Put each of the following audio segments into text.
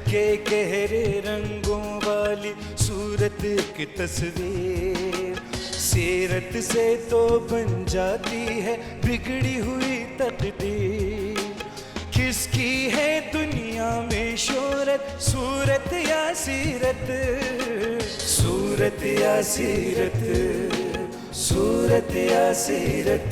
के गहरे रंगों वाली सूरत की तस्वीर, सीरत से तो बन जाती है बिगड़ी हुई तकदीर। किसकी है दुनिया में शोहरत, सूरत या सीरत, सूरत या सीरत, सूरत या सीरत।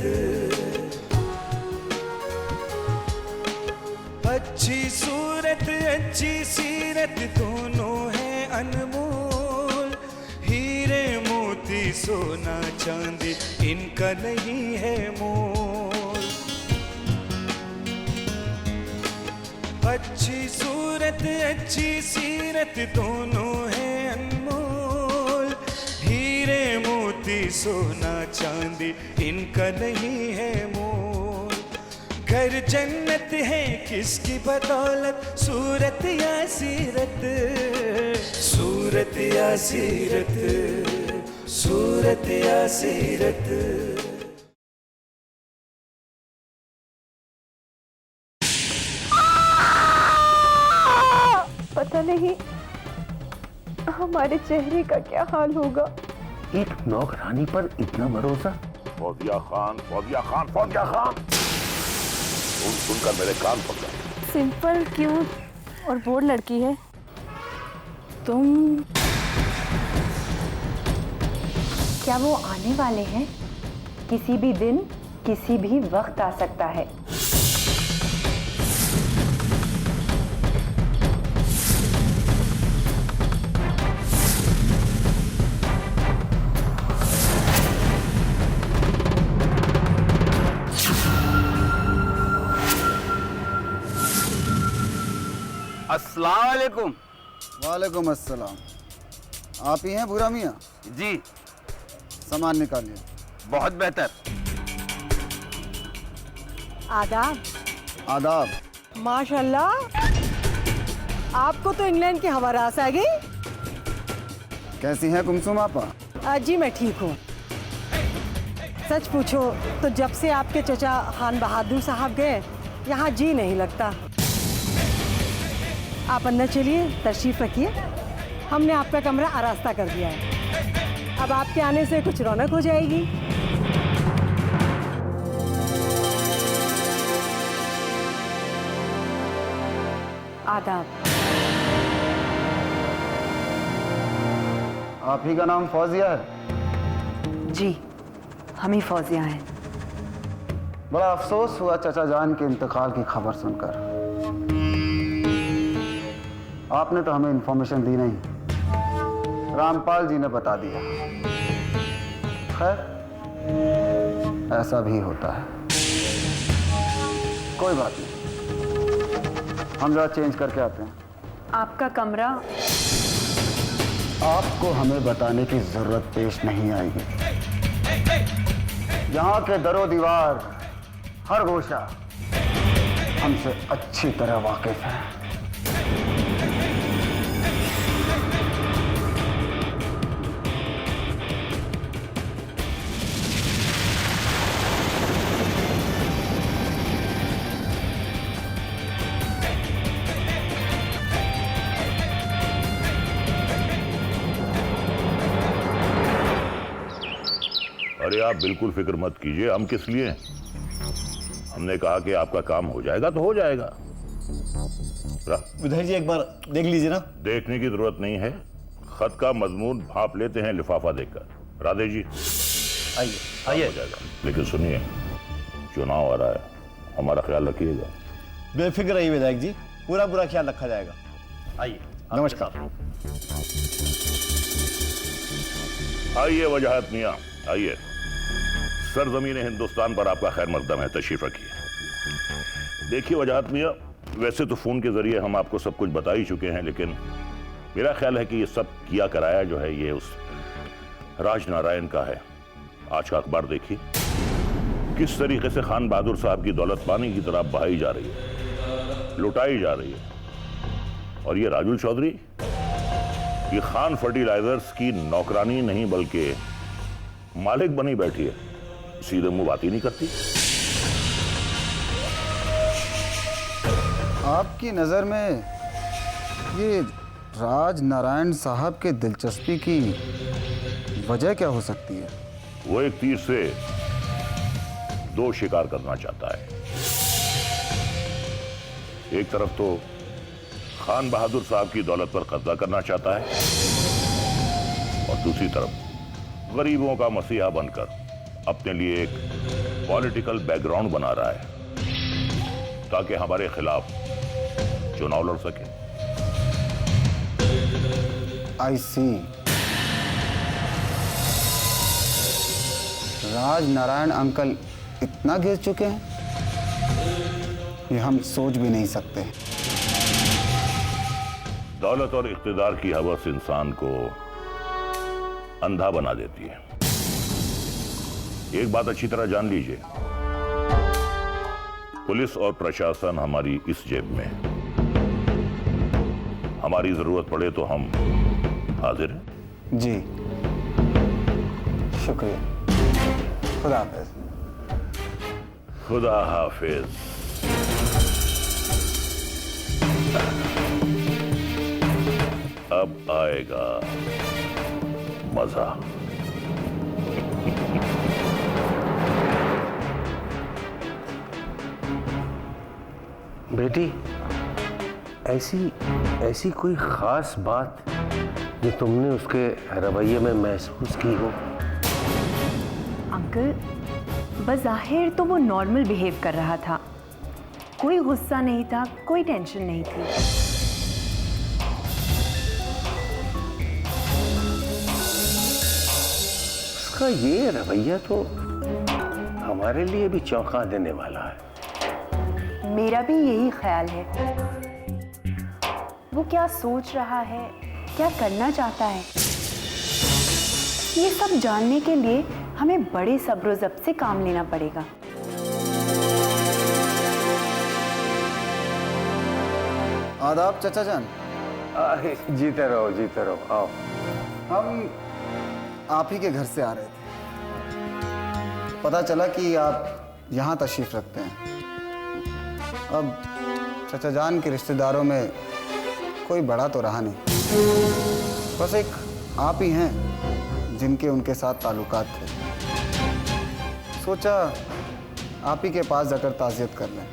अच्छी सूरत अच्छी सीरत दोनों हैं अनमोल, हीरे मोती सोना चांदी इनका नहीं है मोल। अच्छी सूरत अच्छी सीरत दोनों हैं अनमोल, हीरे मोती सोना चांदी इनका नहीं है मोल। घर जन्नत है किसकी बदौलत, सूरत या सीरत, सूरत या सीरत, सूरत या सीरत। पता नहीं हमारे चेहरे का क्या हाल होगा। एक नौकरानी पर इतना भरोसा। फौजिया खान, फौजिया खान, फौजिया खान, सुनकर मेरे कान पक गए। सिंपल क्यूट और बोल्ड लड़की है तुम। क्या वो आने वाले हैं? किसी भी दिन किसी भी वक्त आ सकता है। अस्सलाम वालेकुम। वालेकुम अस्सलाम। आप ही हैं भूरा मियाँ? जी। सामान निकालिए। बहुत बेहतर। आदाब। आदाब। माशाल्लाह, आपको तो इंग्लैंड की हवा रास आ गई। कैसी हैं कुमसुम आपा? जी मैं ठीक हूँ। सच पूछो तो जब से आपके चचा खान बहादुर साहब गए यहाँ जी नहीं लगता। आप अंदर चलिए, तशरीफ रखिए। हमने आपका कमरा आरास्ता कर दिया है। अब आपके आने से कुछ रौनक हो जाएगी। आदाब। आप ही का नाम फौजिया है? जी, हम ही फौजिया हैं। बड़ा अफसोस हुआ चचा जान के इंतकाल की खबर सुनकर। आपने तो हमें इंफॉर्मेशन दी नहीं, रामपाल जी ने बता दिया। खैर, ऐसा भी होता है, कोई बात नहीं। हम जरा चेंज करके आते हैं। आपका कमरा आपको हमें बताने की जरूरत पेश नहीं आएगी। यहाँ के दरो दीवार, हर गोशा हमसे अच्छी तरह वाकिफ है। अरे आप बिल्कुल फिक्र मत कीजिए, हम किस लिए हैं? हमने कहा कि आपका काम हो जाएगा तो हो जाएगा। विधायक जी एक बार देख लीजिए ना। देखने की जरूरत नहीं है, खत का मजमून भाप लेते हैं लिफाफा देखकर। राधे जी आइए आइए। हो जाएगा, लेकिन सुनिए, चुनाव आ रहा है, हमारा ख्याल रखिएगा। बेफिक्र रहिए विधायक जी, पूरा पूरा ख्याल रखा जाएगा। आइए। नमस्कार। आइए वजाहत मियाँ, आइए। सरजमीन हिंदुस्तान पर आपका खैर मकदम है, तशरीफ रखिए। देखिए वजाहत मियाँ, वैसे तो फोन के जरिए हम आपको सब कुछ बता ही चुके हैं, लेकिन मेरा ख्याल है कि ये सब किया कराया जो है ये उस राजनारायण का है। आज का अखबार देखिए, किस तरीके से खान बहादुर साहब की दौलत पानी की तरह बहाई जा रही है, लुटाई जा रही है। और ये राजू चौधरी, ये खान फर्टिलाइजर्स की नौकरानी नहीं बल्कि मालिक बनी बैठी है, सीधे मुंह बात ही नहीं करती। आपकी नजर में ये राज नारायण साहब के दिलचस्पी की वजह क्या हो सकती है? वो एक तीर से दो शिकार करना चाहता है। एक तरफ तो खान बहादुर साहब की दौलत पर कब्जा करना चाहता है और दूसरी तरफ गरीबों का मसीहा बनकर अपने लिए एक पॉलिटिकल बैकग्राउंड बना रहा है ताकि हमारे खिलाफ चुनाव लड़ सके। आई सी। राज नारायण अंकल इतना गिर चुके हैं ये हम सोच भी नहीं सकते। दौलत और इख्तिदार की हवस इंसान को अंधा बना देती है। एक बात अच्छी तरह जान लीजिए, पुलिस और प्रशासन हमारी इस जेब में, हमारी जरूरत पड़े तो हम हाजिर हैं। जी शुक्रिया। खुदा हाफिज। खुदा हाफिज। अब आएगा मजा। बेटी, ऐसी कोई खास बात जो तुमने उसके रवैये में महसूस की हो? अंकल, बज़ाहिर तो वो नॉर्मल बिहेव कर रहा था, कोई गुस्सा नहीं था, कोई टेंशन नहीं थी। उसका ये रवैया तो हमारे लिए भी चौंका देने वाला है। मेरा भी यही ख्याल है। वो क्या सोच रहा है, क्या करना चाहता है, ये सब जानने के लिए हमें बड़े सब्र ज़ब्त से काम लेना पड़ेगा। आदाब चाचा जान। जीते रहो, आओ। हम आप ही के घर से आ रहे थे, पता चला कि आप यहाँ तशरीफ रखते हैं। अब चाचा जान के रिश्तेदारों में कोई बड़ा तो रहा नहीं, बस एक आप ही हैं जिनके उनके साथ ताल्लुकात थे। सोचा आप ही के पास जाकर ताज़ियत कर लें।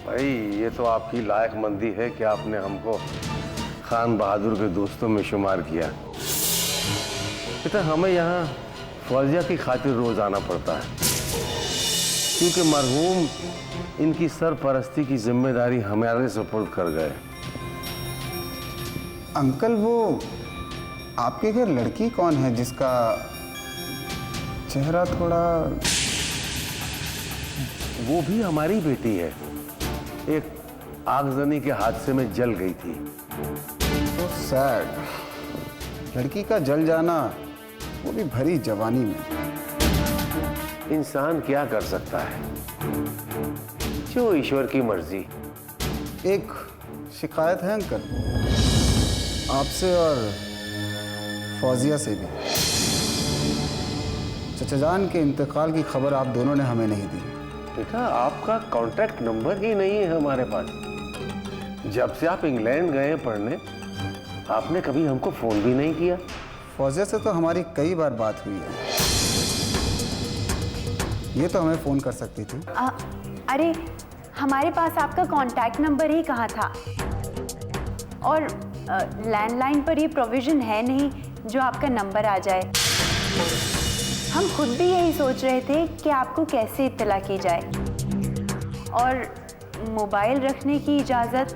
भाई, ये तो आपकी लायकमंदी है कि आपने हमको खान बहादुर के दोस्तों में शुमार किया। बेटा, हमें यहाँ फौजिया की खातिर रोज आना पड़ता है क्योंकि मरहूम इनकी सरपरस्ती की जिम्मेदारी हमारे सुपुर्द कर गए। अंकल, वो आपके घर लड़की कौन है जिसका चेहरा थोड़ा... वो भी हमारी बेटी है, एक आगजनी के हादसे में जल गई थी। तो सैड। लड़की का जल जाना, वो भी भरी जवानी में। इंसान क्या कर सकता है, जो ईश्वर की मर्जी। एक शिकायत है अंकल, आपसे और फौजिया से भी। चचा जान के इंतकाल की खबर आप दोनों ने हमें नहीं दी। बेटा, आपका कॉन्टैक्ट नंबर ही नहीं है हमारे पास। जब से आप इंग्लैंड गए पढ़ने, आपने कभी हमको फोन भी नहीं किया। फौजिया से तो हमारी कई बार बात हुई है, ये तो हमें फ़ोन कर सकती थी। अरे, हमारे पास आपका कांटेक्ट नंबर ही कहाँ था, और लैंडलाइन पर ये प्रोविज़न है नहीं जो आपका नंबर आ जाए। हम खुद भी यही सोच रहे थे कि आपको कैसे इत्तला की जाए, और मोबाइल रखने की इजाज़त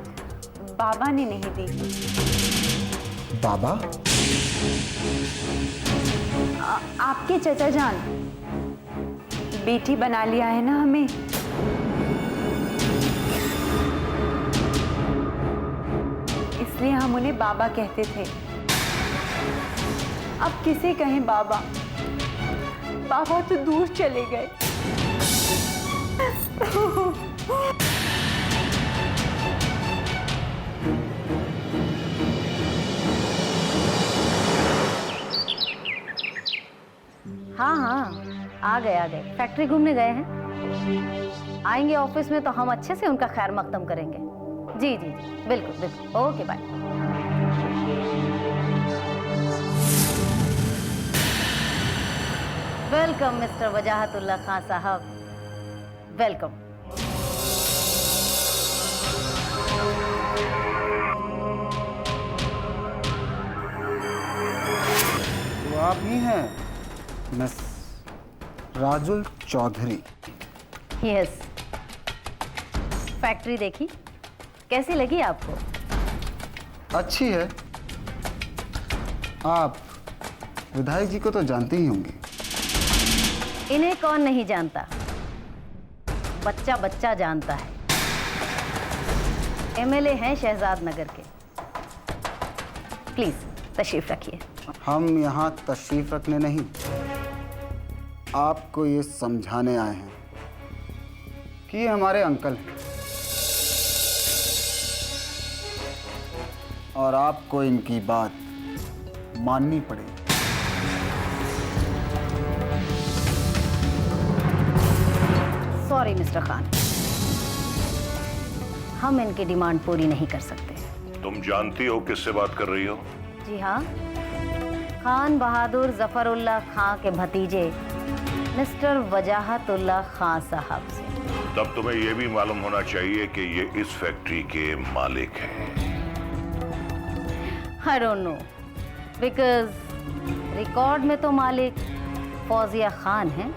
बाबा ने नहीं दी। बाबा? आपके चचा जान, बेटी बना लिया है ना हमें। इसलिए हम उन्हें बाबा कहते थे। अब किसे कहें बाबा, बाबा तो दूर चले गए। हाँ, आ गए। फैक्ट्री घूमने गए हैं। आएंगे ऑफिस में तो हम अच्छे से उनका खैर मकदम करेंगे। जी जी जी बिल्कुल बिल्कुल, okay bye. Welcome mister Wajahatullah Khan साहब, वेलकम। तो आप ही हैं miss Rajul Chaudhary? Yes. Factory देखी, कैसी लगी आपको? अच्छी है। आप विधायक जी को तो जानते ही होंगे। इन्हें कौन नहीं जानता, बच्चा बच्चा जानता है। एमएलए हैं शहजाद नगर के। प्लीज तशरीफ रखिए। हम यहाँ तशरीफ रखने नहीं, आपको ये समझाने आए हैं कि ये हमारे अंकल हैं और आपको इनकी बात माननी पड़ेगी। सॉरी मिस्टर खान, हम इनकी डिमांड पूरी नहीं कर सकते। तुम जानती हो किससे बात कर रही हो? जी हाँ, खान बहादुर जफरुल्लाह खां के भतीजे मिस्टर वजाहतुल्लाह खान साहब से। तब तुम्हें यह भी मालूम होना चाहिए कि ये इस फैक्ट्री के मालिक हैं। I don't know, because record में तो मालिक फौजिया खान हैं।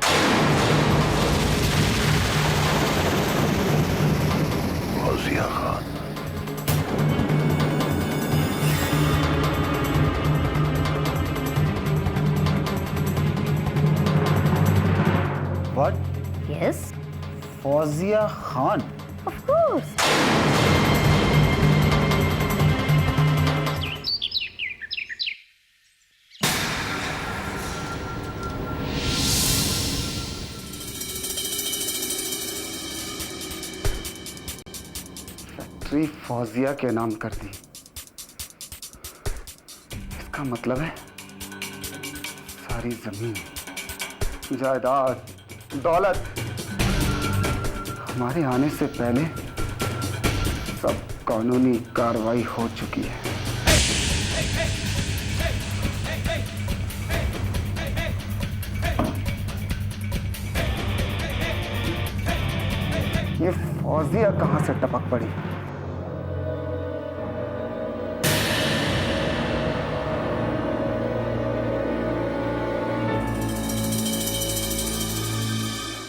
Fauzia Khan? What? Yes, Fauzia Khan? Of course. Factory Fauzia के नाम कर दी, इसका मतलब है सारी जमीन, जायदाद, दौलत हमारे आने से पहले सब कानूनी कार्रवाई हो चुकी है। ये फौजिया कहां से टपक पड़ी?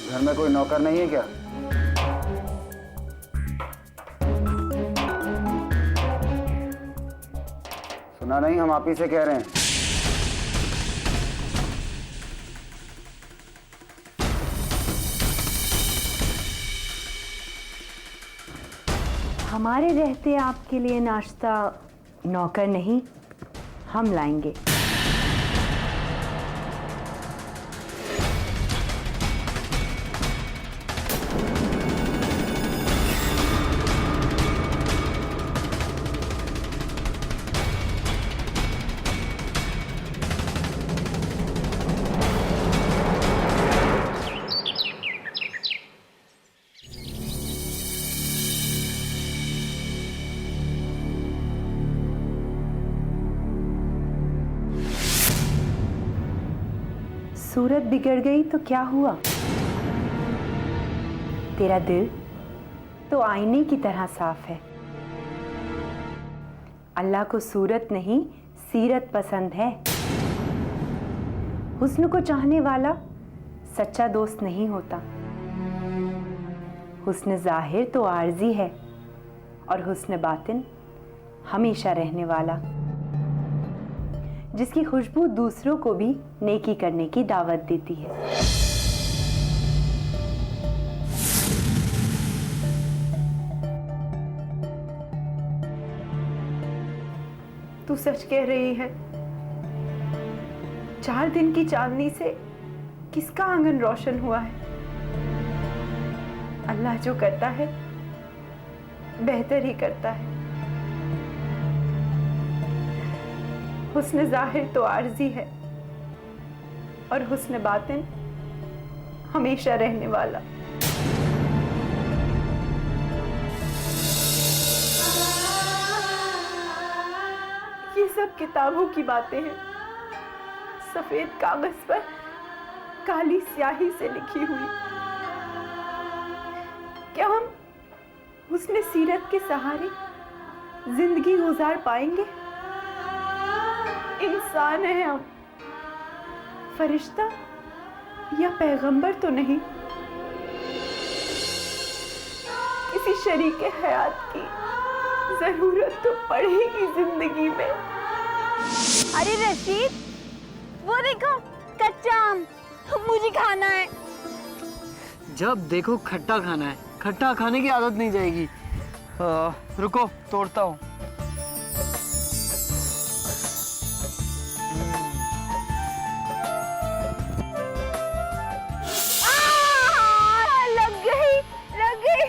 घर में कोई नौकर नहीं है क्या? सुना नहीं, हम आप ही से कह रहे हैं। हमारे रहते आपके लिए नाश्ता नौकर नहीं, हम लाएंगे। सूरत बिगड़ गई तो क्या हुआ? तेरा दिल तो आईने की तरह साफ है। अल्लाह को सूरत नहीं सीरत पसंद है। हुस्न को चाहने वाला सच्चा दोस्त नहीं होता। हुस्न जाहिर तो आर्जी है और हुस्न बातिन हमेशा रहने वाला, जिसकी खुशबू दूसरों को भी नेकी करने की दावत देती है। तू सच कह रही है। 4 दिन की चांदनी से किसका आंगन रोशन हुआ है? अल्लाह जो करता है बेहतर ही करता है। हुस्न जाहिर तो आर्जी है और हुस्न बातिन हमेशा रहने वाला। ये सब किताबों की बातें हैं, सफेद कागज पर काली स्याही से लिखी हुई। क्या हम उसने सीरत के सहारे जिंदगी गुजार पाएंगे? इंसान है हम, फरिश्ता या पैगंबर तो नहीं। किसी शरीके हयात की जरूरत तो पड़ेगी जिंदगी में। अरे रशीद, वो देखो कच्चा आम, मुझे खाना है। जब देखो खट्टा खाना है, खट्टा खाने की आदत नहीं जाएगी। रुको, तोड़ता हूँ। लग गई, लग गई।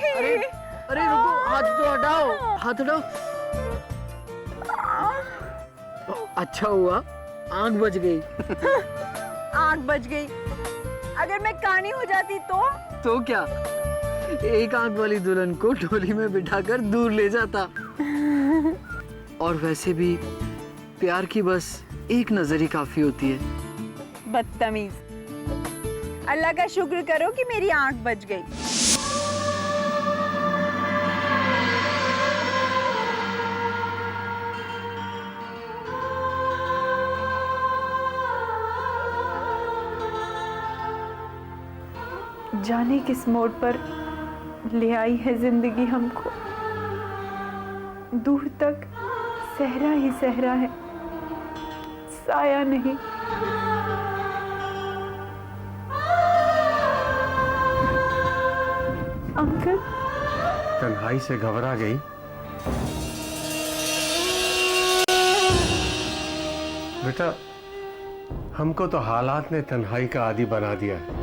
अरे रुको, हाथ तो हटाओ, हाथ हटाओ। अच्छा हुआ आंख बच गई। आंख बच गई। अगर मैं कानी हो जाती तो क्या, एक आंख वाली दुल्हन को डोली में बिठाकर दूर ले जाता। और वैसे भी प्यार की बस एक नजर ही काफी होती है। बदतमीज। अल्लाह का शुक्र करो कि मेरी आंख बच गई। जाने किस मोड़ पर ले आई है जिंदगी हमको। दूर तक सहरा ही सहरा है, साया नहीं। अंकल, तन्हाई से घबरा गई। बेटा, हमको तो हालात ने तन्हाई का आदी बना दिया है।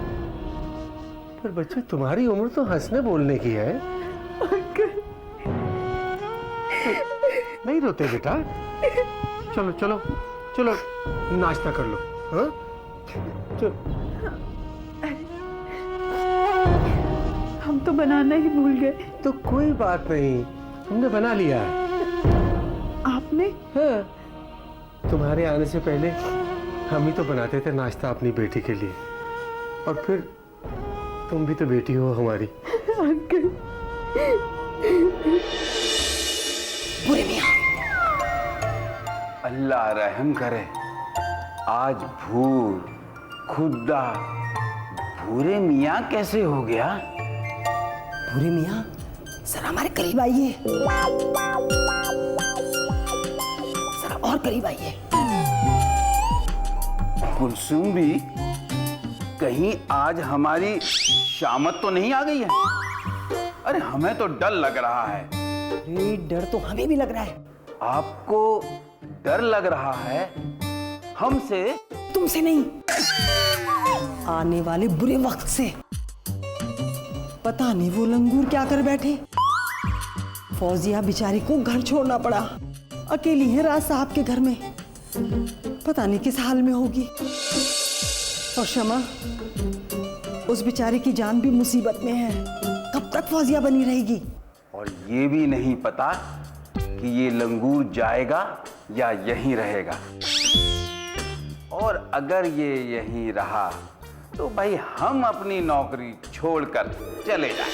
पर बच्चे, तुम्हारी उम्र तो हंसने बोलने की है। नहीं रोते बेटा। चलो चलो चलो, नाश्ता कर लो। हाँ, चलो। हम तो बनाना ही भूल गए। तो कोई बात नहीं, हमने बना लिया है। आपने? हाँ, तुम्हारे आने से पहले हम ही तो बनाते थे नाश्ता अपनी बेटी के लिए। और फिर तुम भी तो बेटी हो हमारी। अंकल। बुरे मियां, अल्लाह रहम करे। आज भूर खुदा भूरे मियां कैसे हो गया? बुरे मियां, सर हमारे करीब आइए, सर और करीब आइए। कुलसुम भी कहीं आज हमारी शामत तो नहीं आ गई है? अरे हमें तो डर लग रहा है। अरे डर तो हमें भी लग रहा है। आपको डर लग रहा है? हमसे? तुमसे नहीं, आने वाले बुरे वक्त से। पता नहीं वो लंगूर क्या कर बैठे। फौजिया बेचारी को घर छोड़ना पड़ा। अकेली है राज साहब के घर में, पता नहीं किस हाल में होगी। और शमा, उस बेचारी की जान भी मुसीबत में है। कब तक फौजिया बनी रहेगी? और ये भी नहीं पता कि ये लंगूर जाएगा या यहीं रहेगा। और अगर ये यहीं रहा तो भाई हम अपनी नौकरी छोड़कर चले जाएं।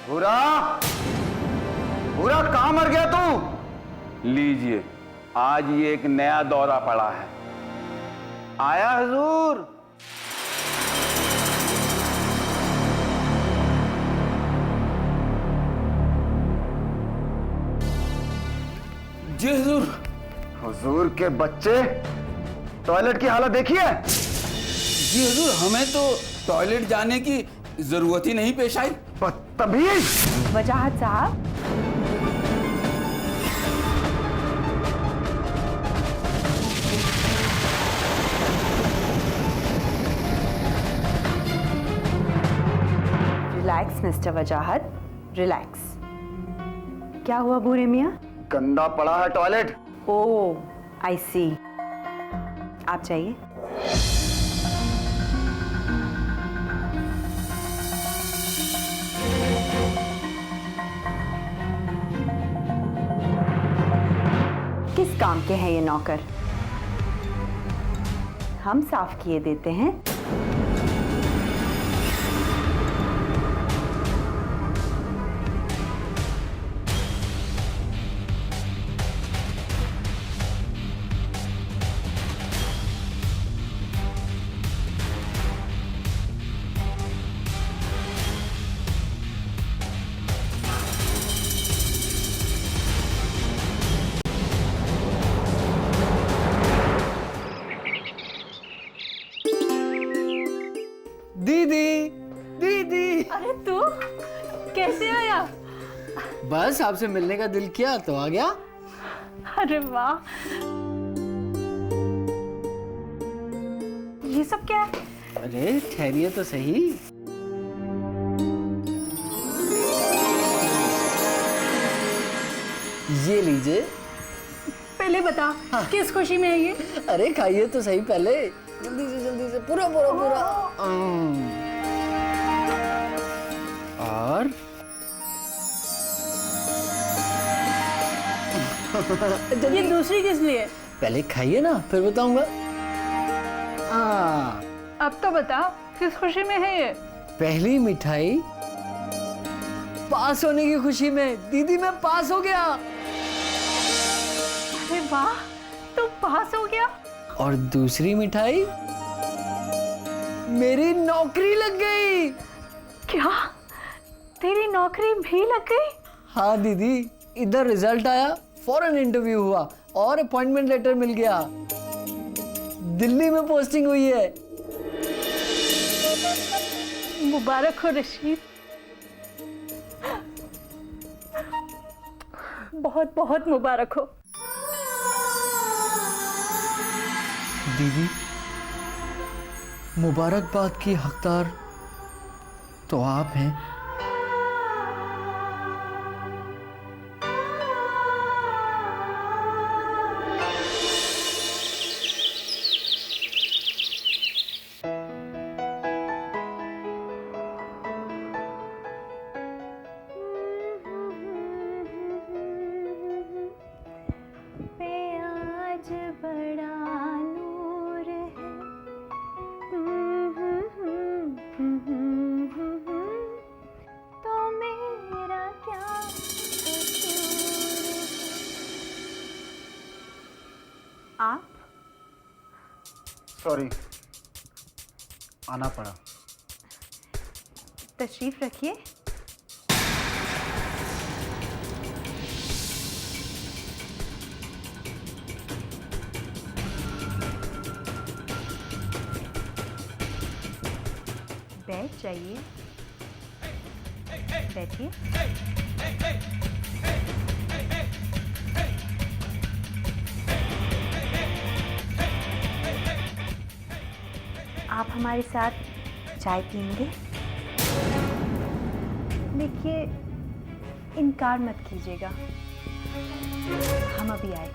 बुरा, बुरा कहां मर गया तू? लीजिए, आज ये एक नया दौरा पड़ा है। आया हुजूर। जी हुजूर। हुजूर के बच्चे, टॉयलेट की हालत देखिए। जी हुजूर, हमें तो टॉयलेट जाने की जरूरत ही नहीं पेश आई। बदतमीज। वजाहत साहब, रिलैक्स मिस्टर वजाहत, रिलैक्स। क्या हुआ बुरे मियां? गंदा पड़ा है टॉयलेट। ओह, आई सी। आप जाइए। काम के हैं ये नौकर? हम साफ किए देते हैं। दीदी, दीदी। अरे तू कैसे आया? बस आपसे मिलने का दिल किया तो आ गया। अरे वाह, ये सब क्या है? अरे ठहरिए तो सही। ये लीजिए। पहले बता, किस खुशी में है ये? अरे खाइए तो सही पहले, जल्दी से पूरा पूरा पूरा। और ये दूसरी किस लिए? पहले खाइए ना, फिर बताऊंगा। अब तो बता, किस खुशी में है ये? पहली मिठाई पास होने की खुशी में। दीदी मैं पास हो गया। अरे वाह, तू पास हो गया। और दूसरी मिठाई, मेरी नौकरी लग गई। क्या? तेरी नौकरी भी लग गई? हाँ दीदी, इधर रिजल्ट आया, फौरन इंटरव्यू हुआ और अपॉइंटमेंट लेटर मिल गया। दिल्ली में पोस्टिंग हुई है। मुबारक हो रशीद, बहुत बहुत मुबारक हो। दीदी, मुबारकबाद की हकदार तो आप हैं। आप? सॉरी, आना पड़ा। तशरीफ रखिए। बैठ जाइए, बैठिए। आप हमारे साथ चाय पिएंगे? देखिए, इनकार मत कीजिएगा, हम अभी आए।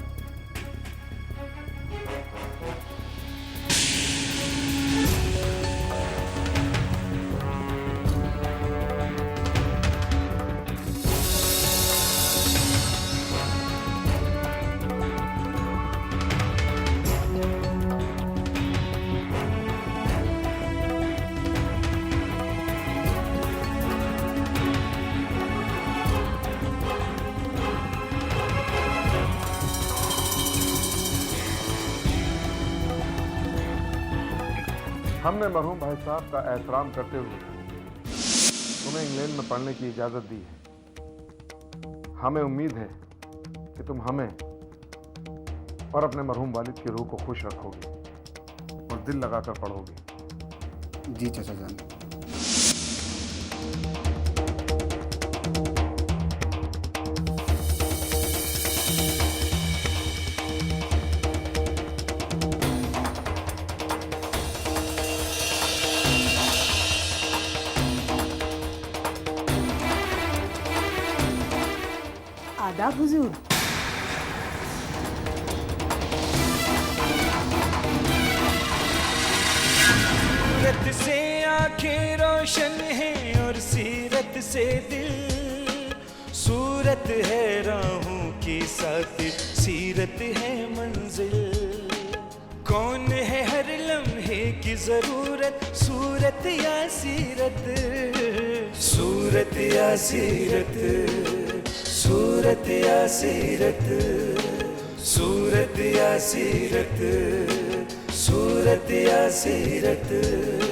हमने मरहूम भाई साहब का एहतराम करते हुए तुम्हें इंग्लैंड में पढ़ने की इजाज़त दी है। हमें उम्मीद है कि तुम हमें और अपने मरहूम वालिद की रूह को खुश रखोगे और दिल लगाकर पढ़ोगे। जी चाचा जान। आदाब हुजूर। सूरत से आंखें रोशन हैं और सीरत से दिल, सूरत है राहों की साथ, सीरत है मंजिल। कौन है हर लम्हे की जरूरत, सूरत या सीरत, सूरत या सीरत, सूरत या सीरत, सूरत या सीरत, सूरत या सीरत।